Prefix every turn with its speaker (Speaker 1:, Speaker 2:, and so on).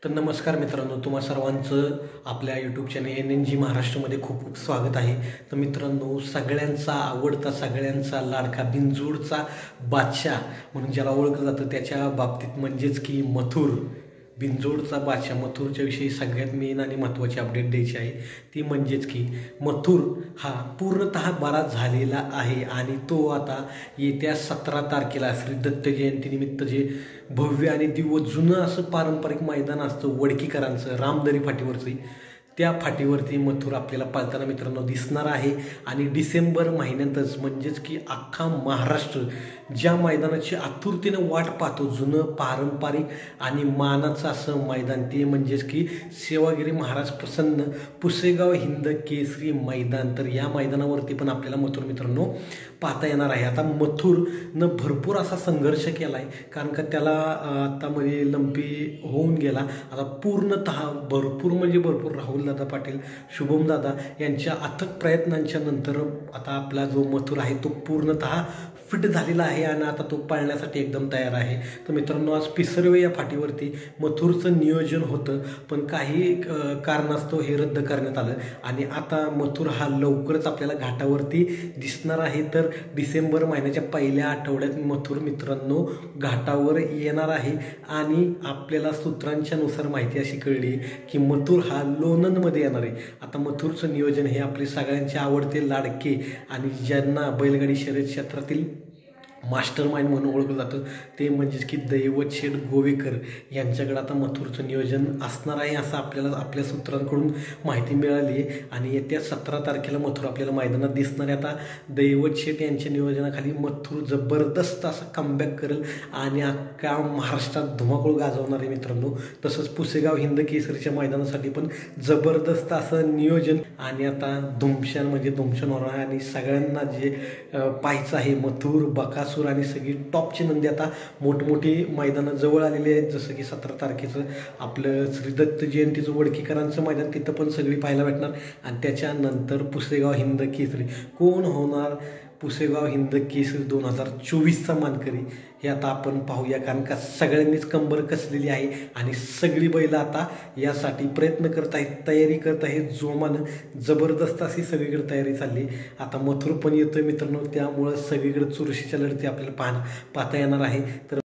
Speaker 1: तर नमस्कार मित्रांनो, तुम्हा सर्वांचं आपल्या यूट्यूब चॅनल NNG महाराष्ट्रामध्ये खूप खूप स्वागत आहे। तर मित्रांनो, सगळ्यांचा आवडता, सगळ्यांचा लाडका, बिनजोडचा बादशाह म्हणून ज्याला ओळखलं जातं त्याच्या बाबतीत म्हणजेच की मथुर, बिनजोडचा बादशाह मथुरच्या विषयी सगळ्यात मेन आणि महत्त्वाची अपडेट द्यायची आहे। ती म्हणजेच की मथुर हा पूर्णतः बरा झालेला आहे आणि तो आता येत्या 17 तारखेला श्री दत्त जयंतीनिमित्त जे भव्य आणि दिव्य जुनं असं पारंपरिक मैदान असतं वडकीकरांचं, रामदरी फाटीवरची, त्या फाटीवरती मथुर आपल्याला पळताना मित्रांनो दिसणार आहे। आणि डिसेंबर महिन्यातच म्हणजेच की अख्खा महाराष्ट्र ज्या मैदानाची आतुरतेनं वाट पाहतो, जुनं पारंपरिक आणि मानाचं असं मैदान, ते म्हणजेच की सेवागिरी महाराज प्रसन्न पुसेगाव हिंद केसरी मैदान। तर या मैदानावरती पण आपल्याला मथुर मित्रांनो पाहता येणार आहे। आता मथुरनं भरपूर असा संघर्ष केला आहे, कारण का त्याला आतामध्ये लंपी होऊन गेला। आता पूर्णतः भरपूर म्हणजे भरपूर राहुलदादा पाटील, शुभमदादा यांच्या अथक प्रयत्नांच्या नंतर आता आपला जो मथुर आहे तो पूर्णतः फिट झालेला आहे आणि आता तो पाळण्यासाठी एकदम तयार आहे। तर मित्रांनो, आज पिसर्वे या फाटीवरती मथुरचं नियोजन होतं, पण काही कारणास्तव हे रद्द करण्यात आलं आणि आता मथुर हा लवकरच आपल्याला घाटावरती दिसणार आहे। तर डिसेंबर महिन्याच्या पहिल्या आठवड्यात मथुर मित्रांनो घाटावर येणार आहे आणि आपल्याला सूत्रांच्या नुसार माहिती अशी कळली की मथुर हा लोणंदमध्ये येणार आहे। आता मथुरचं नियोजन हे आपले सगळ्यांचे आवडते, लाडके आणि ज्यांना बैलगाडी शर्यत क्षेत्रातील मास्टर माइंड म्हणून ओळखलं जातं ते म्हणजेच की दैवत शेठ गोवेकर यांच्याकडे आता मथुरचं नियोजन असणार आहे, असं आपल्याला आपल्या सूत्रांकडून माहिती मिळाली आहे। आणि येत्या 17 तारखेला मथुर आपल्याला मैदानात दिसणार आहे। आता दैवत शेठ यांच्या नियोजनाखाली मथुर जबरदस्त असा कमबॅक करेल आणि अख्ख्या महाराष्ट्रात धुमाकूळ गाजवणार आहे मित्रांनो। तसंच पुसेगाव हिंद केसरीच्या मैदानासाठी पण जबरदस्त असं नियोजन आणि आता धुमशान म्हणजे धुमशान होणार आहे आणि सगळ्यांना जे पाहायचं आहे मथुर, बकासूर आणि सगळी टॉपची नंदी आता मोठमोठी मैदानं जवळ आलेली आहेत। जसं की 17 तारखेचं आपलं श्री दत्त जयंतीचं वडकीकरांचं मैदान, तिथं पण सगळी पाहायला भेटणार आणि त्याच्यानंतर पुसेगाव हिंद केसरी कोण होणार, पुसेगाव हिंद केसरी 2024चा मानकरी, हे आता आपण पाहूया। कारण का सगळ्यांनीच कंबर कसलेली आहे आणि सगळी बैलं आता यासाठी प्रयत्न करत आहेत, तयारी करत आहेत जोमानं, जबरदस्त अशी सगळीकडे तयारी चालली। आता मथुर पण येतोय मित्रांनो, त्यामुळं सगळीकडे चुरशीच्या लढती आपल्याला पाहता येणार आहे। तर